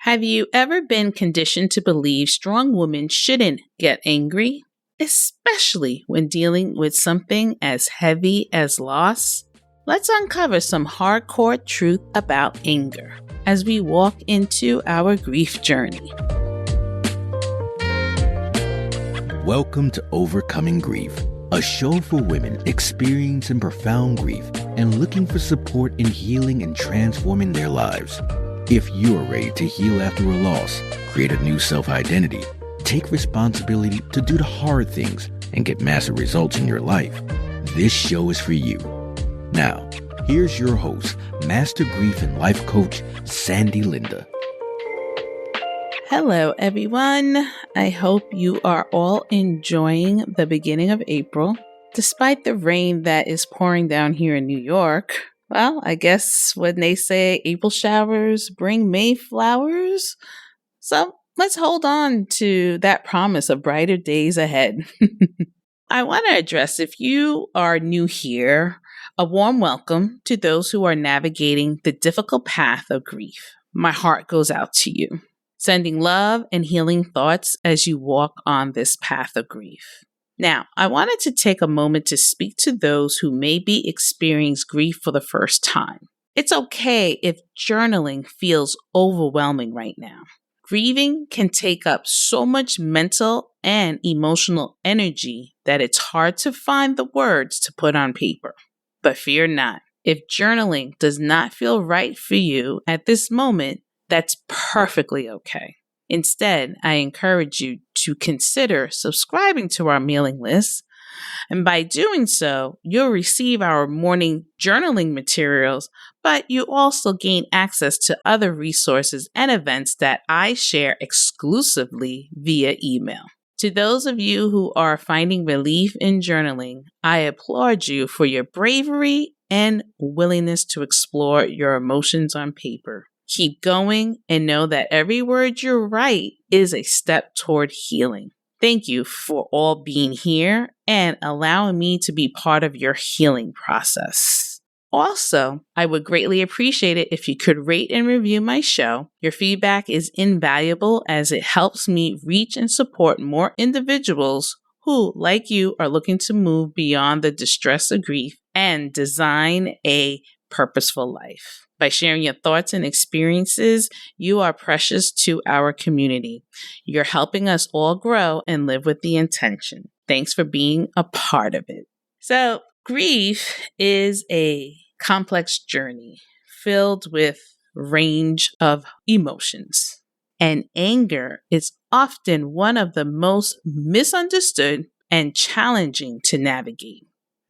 Have you ever been conditioned to believe strong women shouldn't get angry, especially when dealing with something as heavy as loss? Let's uncover some hardcore truth about anger as we walk into our grief journey. Welcome to Overcoming Grief, a show for women experiencing profound grief and looking for support in healing and transforming their lives. If you are ready to heal after a loss, create a new self-identity, take responsibility to do the hard things, and get massive results in your life, this show is for you. Now, here's your host, Master Grief and Life Coach, Sandy Linda. Hello, everyone. I hope you are all enjoying the beginning of April. Despite the rain that is pouring down here in New York, well, I guess when they say April showers bring May flowers, so let's hold on to that promise of brighter days ahead. I want to address, if you are new here, a warm welcome to those who are navigating the difficult path of grief. My heart goes out to you, sending love and healing thoughts as you walk on this path of grief. Now, I wanted to take a moment to speak to those who may be experiencing grief for the first time. It's okay if journaling feels overwhelming right now. Grieving can take up so much mental and emotional energy that it's hard to find the words to put on paper. But fear not. If journaling does not feel right for you at this moment, that's perfectly okay. Instead, I encourage you to consider subscribing to our mailing list. And by doing so, you'll receive our morning journaling materials, but you also gain access to other resources and events that I share exclusively via email. To those of you who are finding relief in journaling, I applaud you for your bravery and willingness to explore your emotions on paper. Keep going and know that every word you write is a step toward healing. Thank you for all being here and allowing me to be part of your healing process. Also, I would greatly appreciate it if you could rate and review my show. Your feedback is invaluable as it helps me reach and support more individuals who, like you, are looking to move beyond the distress of grief and design a purposeful life. By sharing your thoughts and experiences, you are precious to our community. You're helping us all grow and live with the intention. Thanks for being a part of it. So, grief is a complex journey filled with range of emotions. And anger is often one of the most misunderstood and challenging to navigate.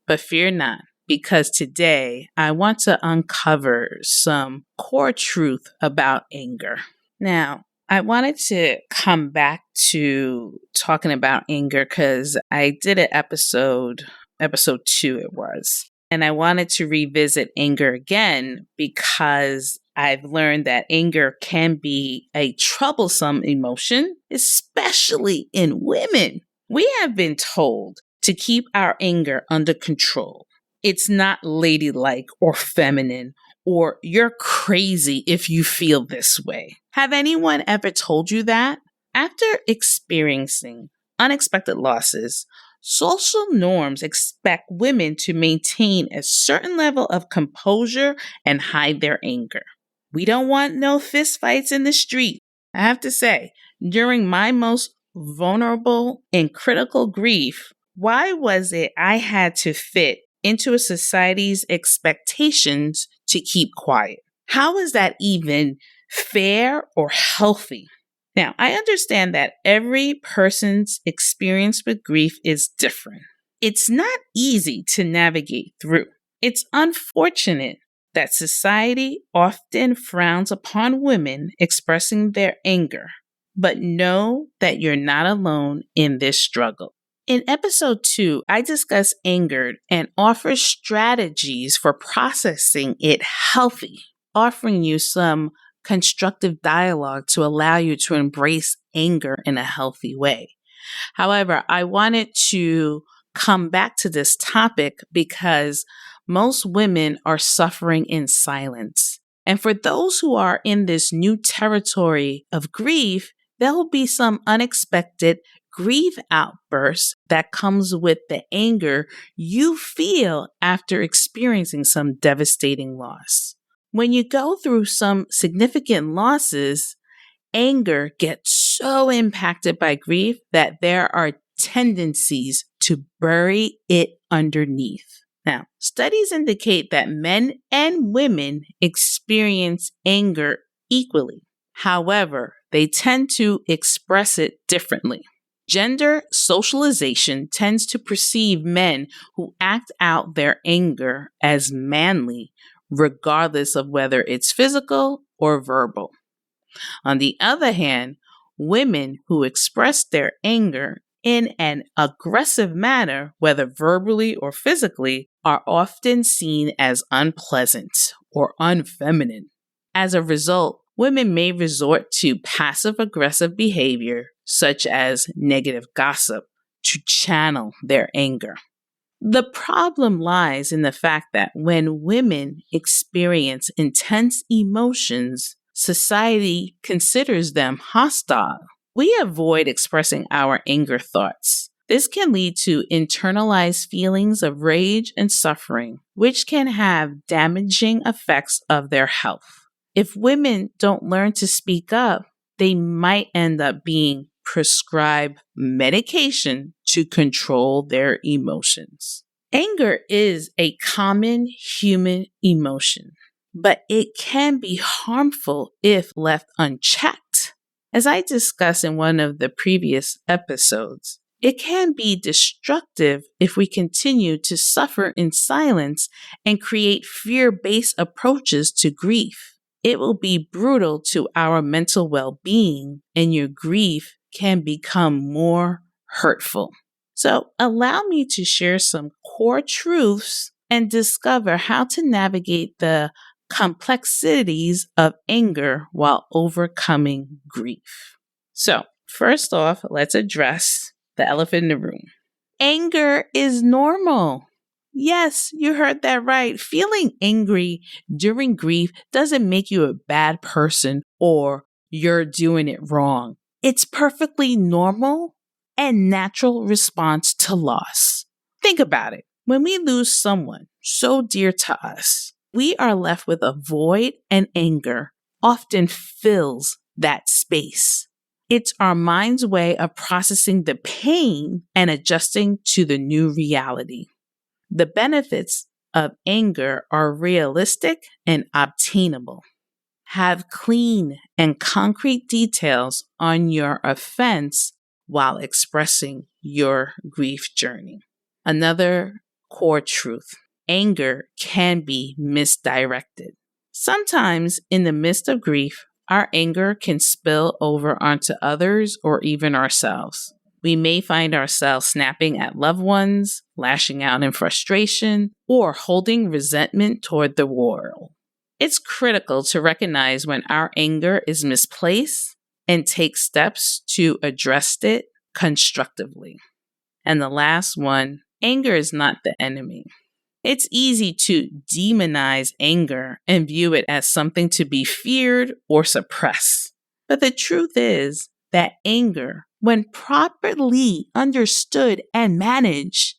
But fear not, because today I want to uncover some core truth about anger. Now, I wanted to come back to talking about anger because I did an episode 2 it was, and I wanted to revisit anger again because I've learned that anger can be a troublesome emotion, especially in women. We have been told to keep our anger under control. It's not ladylike or feminine, or you're crazy if you feel this way. Have anyone ever told you that? After experiencing unexpected losses, social norms expect women to maintain a certain level of composure and hide their anger. We don't want no fistfights in the street. I have to say, during my most vulnerable and critical grief, why was it I had to fit into a society's expectations to keep quiet? How is that even fair or healthy? Now, I understand that every person's experience with grief is different. It's not easy to navigate through. It's unfortunate that society often frowns upon women expressing their anger, but know that you're not alone in this struggle. In episode 2, I discuss anger and offer strategies for processing it healthy, offering you some constructive dialogue to allow you to embrace anger in a healthy way. However, I wanted to come back to this topic because most women are suffering in silence. And for those who are in this new territory of grief, there will be some unexpected grief outbursts that comes with the anger you feel after experiencing some devastating loss. When you go through some significant losses, anger gets so impacted by grief that there are tendencies to bury it underneath. Now, studies indicate that men and women experience anger equally. However, they tend to express it differently. Gender socialization tends to perceive men who act out their anger as manly, regardless of whether it's physical or verbal. On the other hand, women who express their anger in an aggressive manner, whether verbally or physically, are often seen as unpleasant or unfeminine. As a result, women may resort to passive-aggressive behavior, such as negative gossip, to channel their anger. The problem lies in the fact that when women experience intense emotions, society considers them hostile. We avoid expressing our anger thoughts. This can lead to internalized feelings of rage and suffering, which can have damaging effects of their health. If women don't learn to speak up, they might end up being prescribed medication to control their emotions. Anger is a common human emotion, but it can be harmful if left unchecked. As I discussed in one of the previous episodes, it can be destructive if we continue to suffer in silence and create fear-based approaches to grief. It will be brutal to our mental well-being, and your grief can become more hurtful. So, allow me to share some core truths and discover how to navigate the complexities of anger while overcoming grief. So, first off, let's address the elephant in the room. Anger is normal. Yes, you heard that right. Feeling angry during grief doesn't make you a bad person or you're doing it wrong. It's perfectly normal and natural response to loss. Think about it. When we lose someone so dear to us, we are left with a void, and anger often fills that space. It's our mind's way of processing the pain and adjusting to the new reality. The benefits of anger are realistic and obtainable. Have clean and concrete details on your offense while expressing your grief journey. Another core truth: anger can be misdirected. Sometimes, in the midst of grief, our anger can spill over onto others or even ourselves. We may find ourselves snapping at loved ones, lashing out in frustration, or holding resentment toward the world. It's critical to recognize when our anger is misplaced and take steps to address it constructively. And the last one, anger is not the enemy. It's easy to demonize anger and view it as something to be feared or suppressed. But the truth is that anger, when properly understood and managed,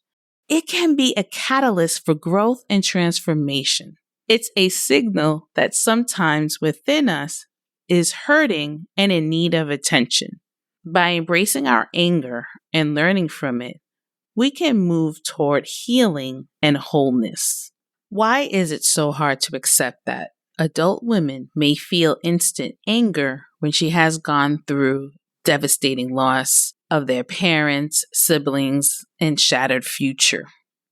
it can be a catalyst for growth and transformation. It's a signal that sometimes within us is hurting and in need of attention. By embracing our anger and learning from it, we can move toward healing and wholeness. Why is it so hard to accept that adult women may feel instant anger when she has gone through devastating loss of their parents, siblings, and shattered future?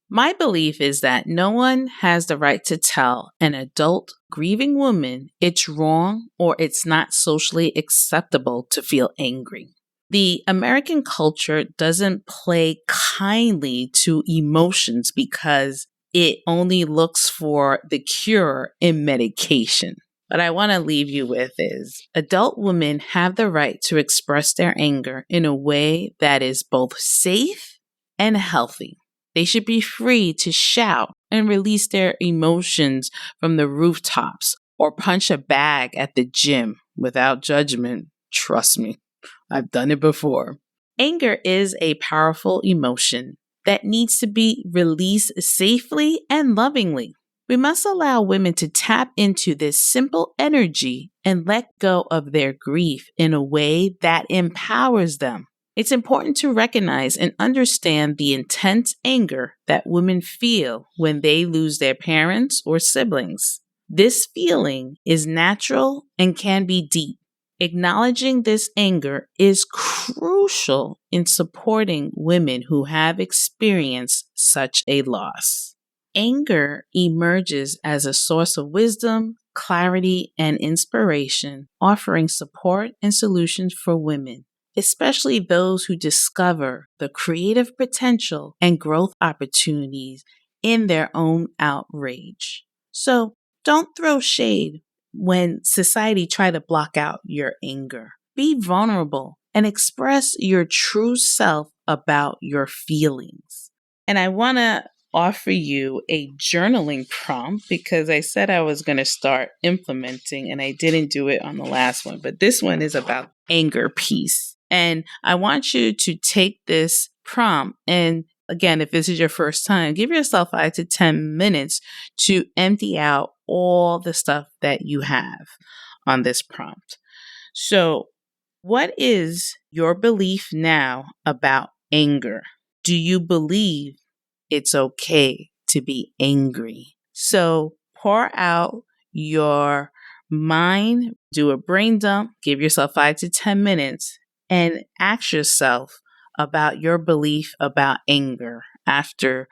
My belief is that no one has the right to tell an adult grieving woman it's wrong or it's not socially acceptable to feel angry. The American culture doesn't play kindly to emotions because it only looks for the cure in medication. What I want to leave you with is adult women have the right to express their anger in a way that is both safe and healthy. They should be free to shout and release their emotions from the rooftops or punch a bag at the gym without judgment. Trust me, I've done it before. Anger is a powerful emotion that needs to be released safely and lovingly. We must allow women to tap into this simple energy and let go of their grief in a way that empowers them. It's important to recognize and understand the intense anger that women feel when they lose their parents or siblings. This feeling is natural and can be deep. Acknowledging this anger is crucial in supporting women who have experienced such a loss. Anger emerges as a source of wisdom, clarity, and inspiration, offering support and solutions for women, especially those who discover the creative potential and growth opportunities in their own outrage. So don't throw shade when society try to block out your anger. Be vulnerable and express your true self about your feelings. And I want to offer you a journaling prompt because I said I was going to start implementing and I didn't do it on the last one, but this one is about anger piece. And I want you to take this prompt and again, if this is your first time, give yourself 5 to 10 minutes to empty out all the stuff that you have on this prompt. So, what is your belief now about anger? Do you believe it's okay to be angry? So, pour out your mind, do a brain dump, give yourself 5 to 10 minutes, and ask yourself about your belief about anger after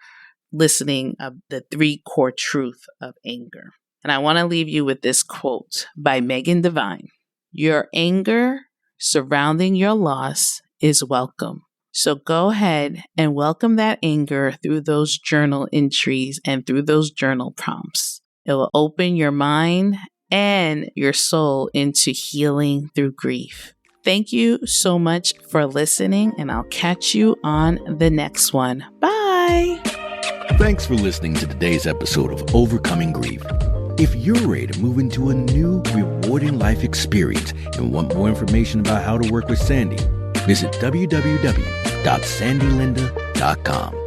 listening of the 3 core truths of anger. And I want to leave you with this quote by Megan Devine. Your anger surrounding your loss is welcome. So go ahead and welcome that anger through those journal entries and through those journal prompts. It will open your mind and your soul into healing through grief. Thank you so much for listening, and I'll catch you on the next one. Bye. Thanks for listening to today's episode of Overcoming Grief. If you're ready to move into a new, rewarding life experience and want more information about how to work with Sandy, visit www.sandylinda.com.